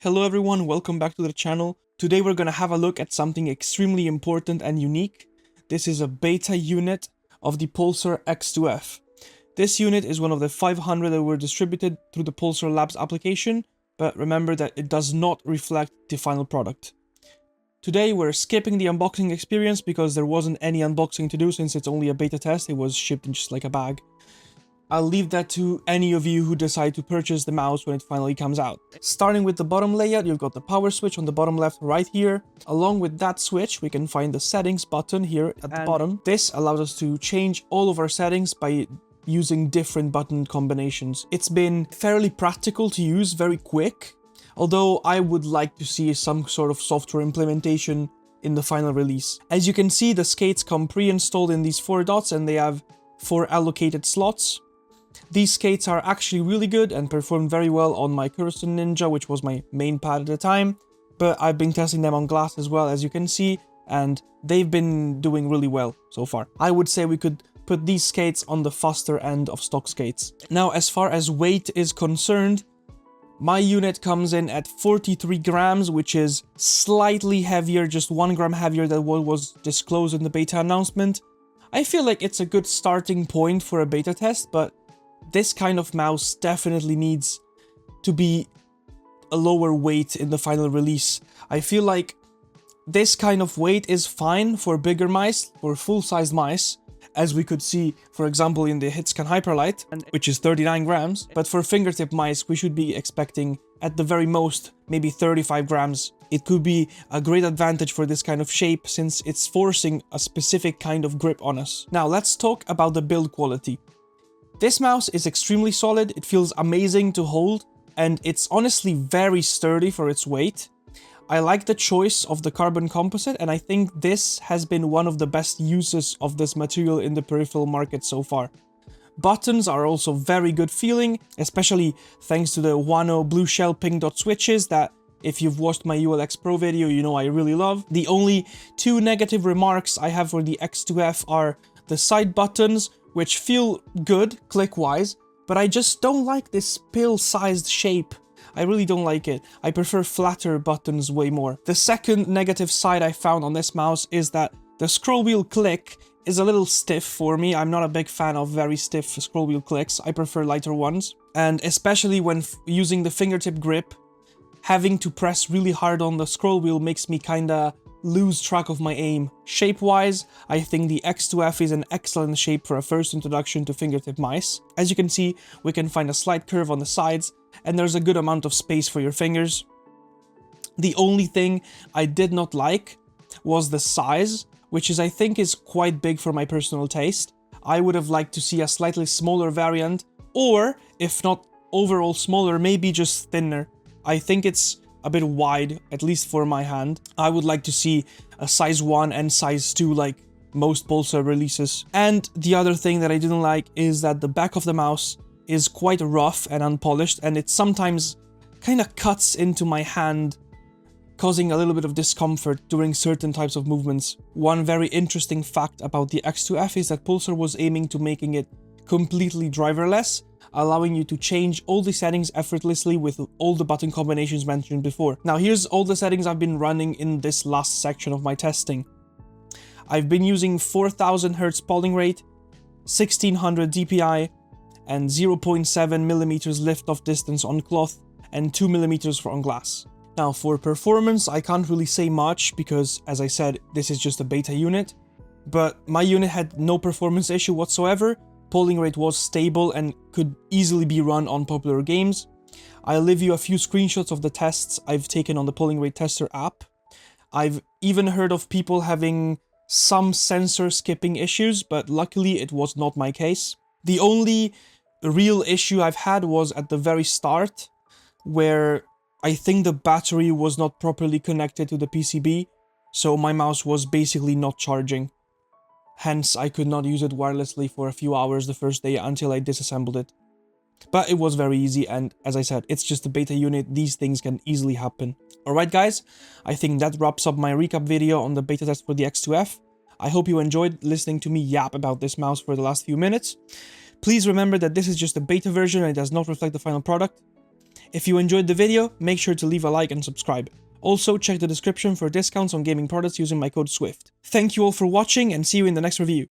Hello everyone, welcome back to the channel. Today we're gonna have a look at something extremely important and unique. This is a beta unit of the Pulsar X2F. This unit is one of the 500 that were distributed through the Pulsar Labs application, but remember that it does not reflect the final product. Today we're skipping the unboxing experience because there wasn't any unboxing to do since it's only a beta test. It was shipped in just like a bag. I'll leave that to any of you who decide to purchase the mouse when it finally comes out. Starting with the bottom layout, you've got the power switch on the bottom left right here. Along with that switch, we can find the settings button here at the bottom. This allows us to change all of our settings by using different button combinations. It's been fairly practical to use, very quick, although I would like to see some sort of software implementation in the final release. As you can see, the skates come pre-installed in these 4 dots and they have 4 allocated slots. These skates are actually really good and performed very well on my Cursor Ninja, which was my main pad at the time, but I've been testing them on glass as well, as you can see, and they've been doing really well so far. I would say we could put these skates on the faster end of stock skates. Now, as far as weight is concerned, my unit comes in at 43 grams, which is slightly heavier, just 1 gram heavier than what was disclosed in the beta announcement. I feel like it's a good starting point for a beta test, but this kind of mouse definitely needs to be a lower weight in the final release. I feel like this kind of weight is fine for bigger mice, for full-sized mice, as we could see, for example, in the HitScan Hyperlight, which is 39 grams. But for fingertip mice, we should be expecting, at the very most, maybe 35 grams. It could be a great advantage for this kind of shape since it's forcing a specific kind of grip on us. Now, let's talk about the build quality. This mouse is extremely solid, it feels amazing to hold, and it's honestly very sturdy for its weight. I like the choice of the carbon composite, and I think this has been one of the best uses of this material in the peripheral market so far. Buttons are also very good feeling, especially thanks to the Wano blue shell pink dot switches that, if you've watched my ULX Pro video, you know I really love. The only 2 negative remarks I have for the X2F are the side buttons, which feel good click-wise, but I just don't like this pill-sized shape. I really don't like it. I prefer flatter buttons way more. The second negative side I found on this mouse is that the scroll wheel click is a little stiff for me. I'm not a big fan of very stiff scroll wheel clicks. I prefer lighter ones. And especially when using the fingertip grip, having to press really hard on the scroll wheel makes me kinda lose track of my aim. Shape-wise, I think the X2F is an excellent shape for a first introduction to fingertip mice. As you can see, we can find a slight curve on the sides, and there's a good amount of space for your fingers. The only thing I did not like was the size, which I think is quite big for my personal taste. I would have liked to see a slightly smaller variant, or, if not overall smaller, maybe just thinner. I think it's a bit wide, at least for my hand. I would like to see a size 1 and size 2 like most Pulsar releases. And the other thing that I didn't like is that the back of the mouse is quite rough and unpolished, and it sometimes kind of cuts into my hand, causing a little bit of discomfort during certain types of movements. One very interesting fact about the X2F is that Pulsar was aiming to making it completely driverless, allowing you to change all the settings effortlessly with all the button combinations mentioned before. Now here's all the settings I've been running in this last section of my testing. I've been using 4000 Hz polling rate, 1600 DPI, and 0.7 millimeters lift-off distance on cloth, and 2 millimeters on glass. Now for performance, I can't really say much because, as I said, this is just a beta unit, but my unit had no performance issue whatsoever. Polling rate was stable and could easily be run on popular games. I'll leave you a few screenshots of the tests I've taken on the polling rate tester app. I've even heard of people having some sensor skipping issues, but luckily it was not my case. The only real issue I've had was at the very start, where I think the battery was not properly connected to the PCB, so my mouse was basically not charging. Hence, I could not use it wirelessly for a few hours the first day until I disassembled it. But it was very easy, and as I said, it's just a beta unit, these things can easily happen. Alright guys, I think that wraps up my recap video on the beta test for the X2F. I hope you enjoyed listening to me yap about this mouse for the last few minutes. Please remember that this is just a beta version and it does not reflect the final product. If you enjoyed the video, make sure to leave a like and subscribe. Also, check the description for discounts on gaming products using my code SWIFT. Thank you all for watching and see you in the next review.